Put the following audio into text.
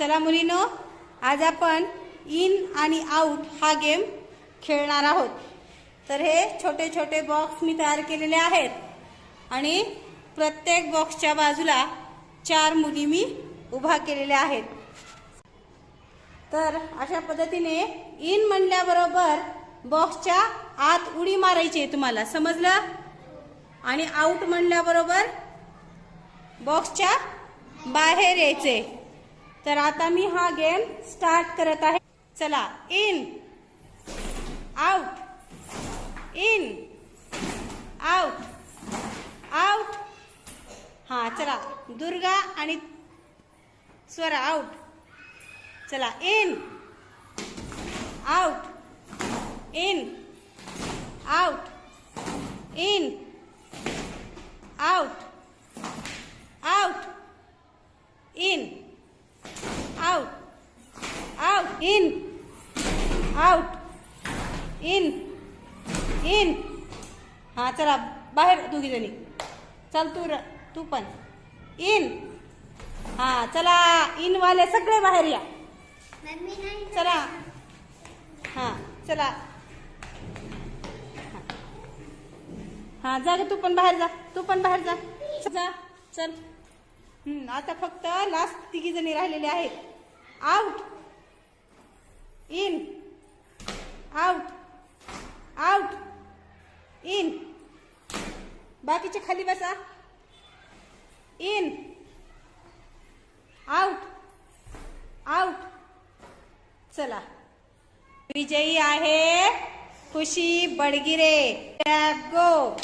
चला मुलीनो, आज आपण इन आणि आउट हा गेम खेळणार आहोत। तर हे छोटे छोटे बॉक्स मी तयार केलेले आहेत आणि प्रत्येक बॉक्सच्या बाजूला 4 मुली मी उभा केलेल्या आहेत। तर अशा पद्धतीने इन म्हणल्याबरोबर बॉक्सच्या आत उडी मारायची आहे, तुम्हाला समजलं? आणि आउट म्हणल्याबरोबर बॉक्सच्या बाहेर यायचे। तर आता मी हा गेम स्टार्ट करत आहे। चला, in out, in out, out. हा चला, दुर्गा आणि स्वरा आउट। चला, in out, in out, in out, out, in out, out, in out, in in. हा चला, बाहेर दोघी जणी। चल तू पण इन। हा चला, इन वाले सगळे बाहेर या। चला, हा चला, हा जा ग, तू पण बाहेर जा, तू पण बाहेर जा, जा चल। आता फक्त लास्ट 3 जणी राहिलेले आहेत। Out, in out, out, in. बाकीचे खाली बसा। In out, out. चला, विजयी आहे खुशी बडगिरे। गो।